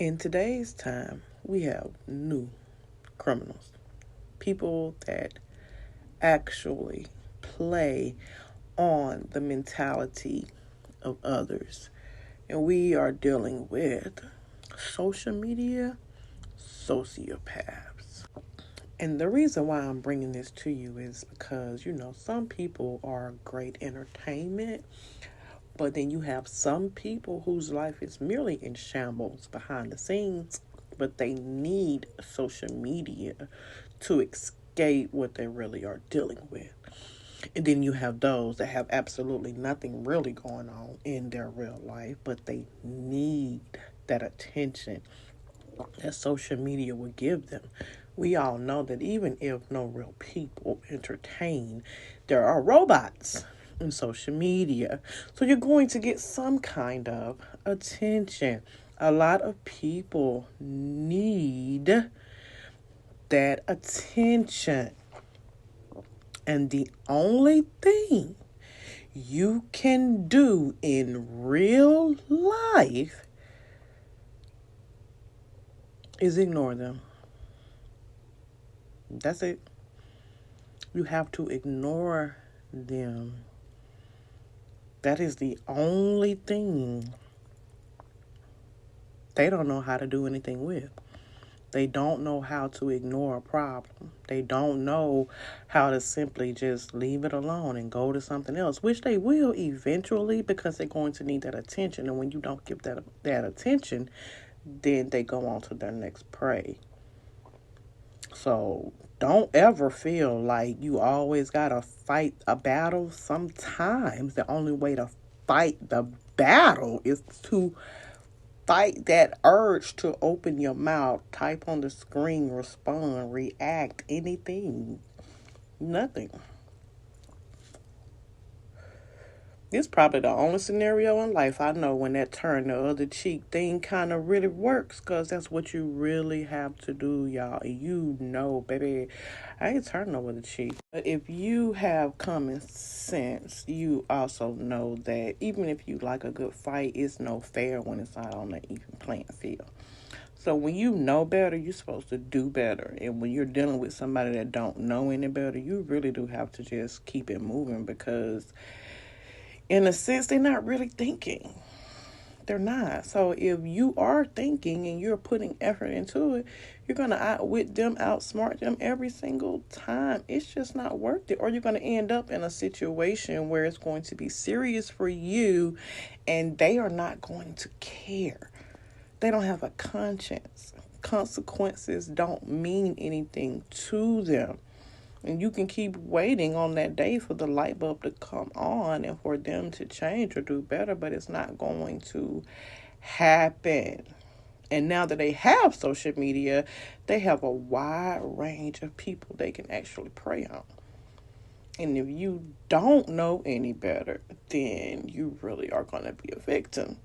In today's time, we have new criminals, people that actually play on the mentality of others. And we are dealing with social media sociopaths. And the reason why I'm bringing this to you is because, some people are great entertainment, but then you have some people whose life is merely in shambles behind the scenes, but they need social media to escape what they really are dealing with. And then you have those that have absolutely nothing really going on in their real life, but they need that attention that social media will give them. We all know that even if no real people entertain, there are robots in social media. So you're going to get some kind of attention. A lot of people need that attention. And the only thing you can do in real life is ignore them. That's it. You have to ignore them. That is the only thing they don't know how to do anything with. They don't know how to ignore a problem. They don't know how to simply just leave it alone and go to something else, which they will eventually, because they're going to need that attention. And when you don't give that attention, then they go on to their next prey. So don't ever feel like you always got to fight a battle. Sometimes the only way to fight the battle is to fight that urge to open your mouth, type on the screen, respond, react, anything. Nothing. This is probably the only scenario in life I know when that turn the other cheek thing kind of really works, because that's what you really have to do, y'all. Baby, I ain't turning over the cheek. But if you have common sense, you also know that even if you like a good fight, it's no fair when it's not on an even playing field. So when you know better, you're supposed to do better. And when you're dealing with somebody that don't know any better, you really do have to just keep it moving, because in a sense, they're not really thinking. They're not. So if you are thinking and you're putting effort into it, you're going to outwit them, outsmart them every single time. It's just not worth it. Or you're going to end up in a situation where it's going to be serious for you and they are not going to care. They don't have a conscience. Consequences don't mean anything to them. And you can keep waiting on that day for the light bulb to come on and for them to change or do better, but it's not going to happen. And now that they have social media, they have a wide range of people they can actually prey on. And if you don't know any better, then you really are going to be a victim.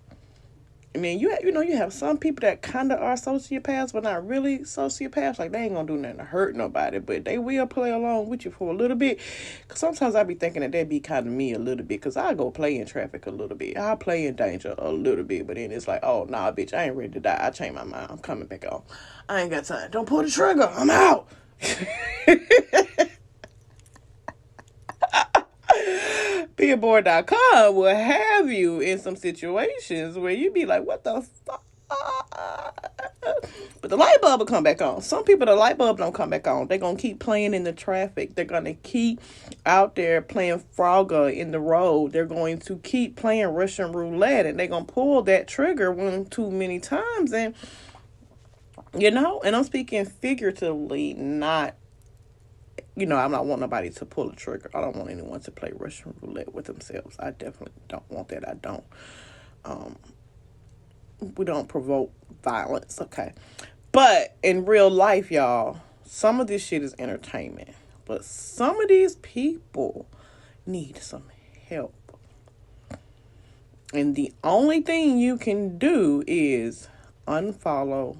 I mean, you have some people that kind of are sociopaths, but not really sociopaths. Like, they ain't going to do nothing to hurt nobody, but they will play along with you for a little bit. Because sometimes I be thinking that be kind of me a little bit, because I go play in traffic a little bit. I play in danger a little bit, but then it's like, oh, nah, bitch, I ain't ready to die. I changed my mind. I'm coming back on. I ain't got time. Don't pull the trigger. I'm out. Billboard.com will have you in some situations where you be like, what the fuck? But the light bulb will come back on. Some people, the light bulb don't come back on. They're going to keep playing in the traffic. They're going to keep out there playing Frogger in the road. They're going to keep playing Russian roulette, and they're going to pull that trigger one too many times. And, and I'm speaking figuratively, not, I'm not want nobody to pull a trigger. I don't want anyone to play Russian roulette with themselves. I definitely don't want that. I don't. We don't provoke violence, okay? But in real life, y'all, some of this shit is entertainment. But some of these people need some help. And the only thing you can do is unfollow,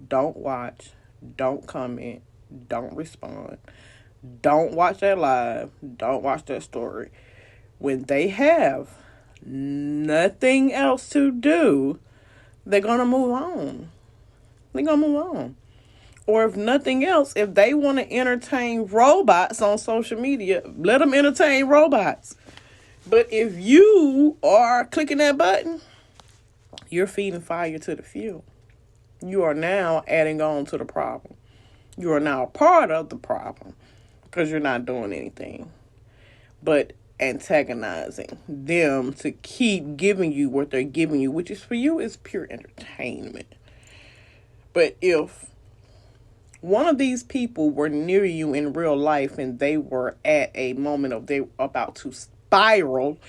don't watch, don't comment, don't respond, don't watch that live, don't watch that story. When they have nothing else to do, they're going to move on. They're going to move on. Or if nothing else, if they want to entertain robots on social media, let them entertain robots. But if you are clicking that button, you're feeding fire to the fuel. You are now adding on to the problem. You are now a part of the problem because you're not doing anything but antagonizing them to keep giving you what they're giving you, which is for you is pure entertainment. But if one of these people were near you in real life and they were at a moment of they about to spiral,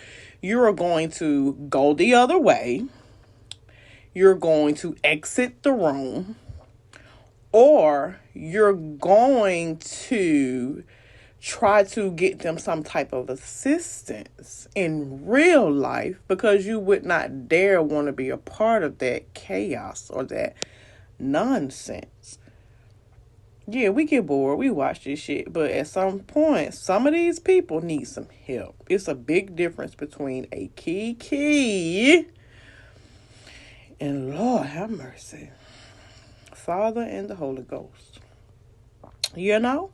you're going to go the other way. You're going to exit the room, or you're going to try to get them some type of assistance in real life because you would not dare want to be a part of that chaos or that nonsense. Yeah, we get bored. We watch this shit. But at some point, some of these people need some help. It's a big difference between a key and Lord have mercy, Father and the Holy Ghost. You know?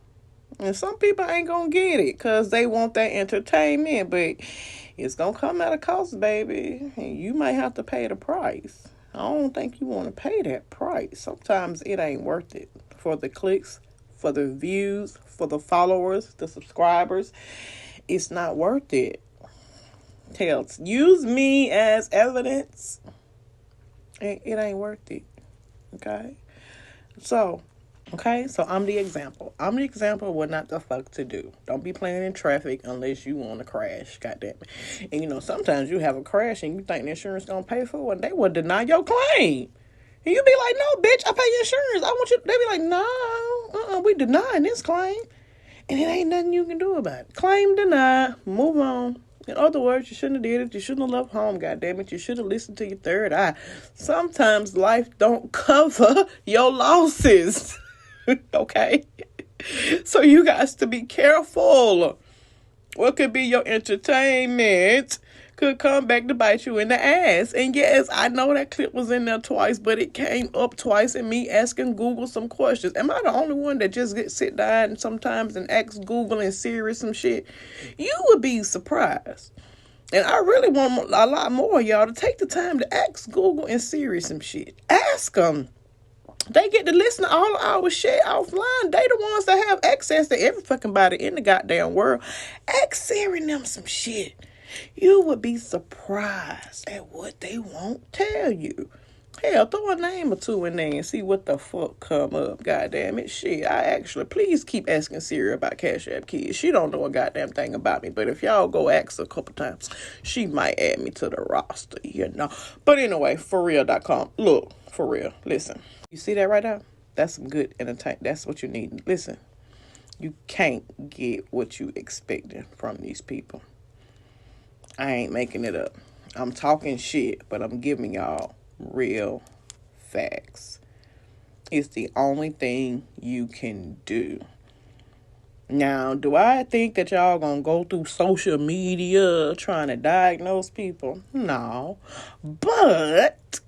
And some people ain't going to get it because they want that entertainment. But it's going to come at a cost, baby. And you might have to pay the price. I don't think you want to pay that price. Sometimes it ain't worth it. For the clicks, for the views, for the followers, the subscribers, it's not worth it. Hell, use me as evidence. It ain't worth it. Okay? So I'm the example. I'm the example of what not the fuck to do. Don't be playing in traffic unless you want to crash. Goddamn it. And you know, sometimes you have a crash and you think the insurance gonna pay for it, and they will deny your claim. And you be like, no, bitch, I pay insurance. I want you. They be like, no, we denying this claim. And it ain't nothing you can do about it. Claim denied. Move on. In other words, you shouldn't have did it. You shouldn't have left home, goddammit. You should have listened to your third eye. Sometimes life don't cover your losses. Okay? So you guys to be careful. What could be your entertainment could come back to bite you in the ass. And yes, I know that clip was in there twice, but it came up twice in me asking Google some questions. Am I the only one that just sit down sometimes and ask Google and Siri some shit? You would be surprised. And I really want a lot more of y'all to take the time to ask Google and Siri some shit. Ask them. They get to listen to all our shit offline. They the ones that have access to every fucking body in the goddamn world. Ask Siri them some shit. You would be surprised at what they won't tell you. Hell, throw a name or two in there and see what the fuck come up. Goddamn it. Shit, please keep asking Siri about KASHAPKIDZ. She don't know a goddamn thing about me. But if y'all go ask her a couple times, she might add me to the roster, you know. But anyway, forreal.com. Look, for real. Listen. You see that right now? That's some good entertainment. That's what you need. Listen. You can't get what you expecting from these people. I ain't making it up. I'm talking shit, but I'm giving y'all real facts. It's the only thing you can do. Now, do I think that y'all gonna go through social media trying to diagnose people? No. But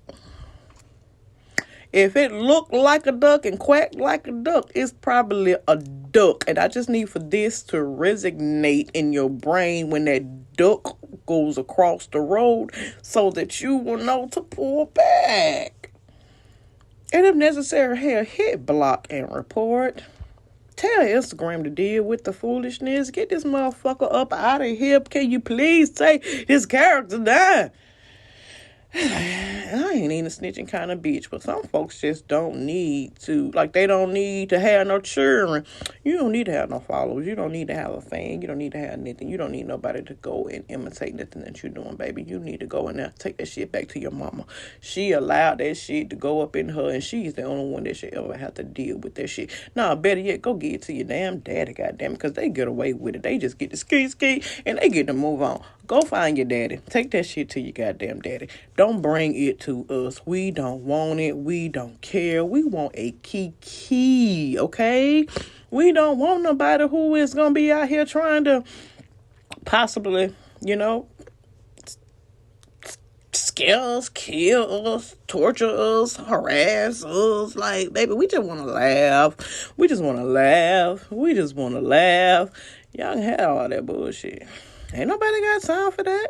if it looked like a duck and quacked like a duck, it's probably a duck. And I just need for this to resonate in your brain when that duck goes across the road so that you will know to pull back. And if necessary, hell, hit block and report. Tell Instagram to deal with the foolishness. Get this motherfucker up out of here. Can you please take his character down? I ain't even a snitching kind of bitch, but some folks just don't need to, like, they don't need to have no children. You don't need to have no followers. You don't need to have a fan. You don't need to have nothing. You don't need nobody to go and imitate nothing that you're doing, baby. You need to go in there, take that shit back to your mama. She allowed that shit to go up in her, and she's the only one that should ever have to deal with that shit. Nah, better yet, go get it to your damn daddy, goddamn it, because they get away with it. They just get the ski, and they get to move on. Go find your daddy. Take that shit to your goddamn daddy. Don't bring it to us. We don't want it. We don't care. We want a key, okay? We don't want nobody who is going to be out here trying to possibly, scare us, kill us, torture us, harass us. Like, baby, we just want to laugh. We just want to laugh. We just want to laugh. Y'all can have all that bullshit. Ain't nobody got time for that.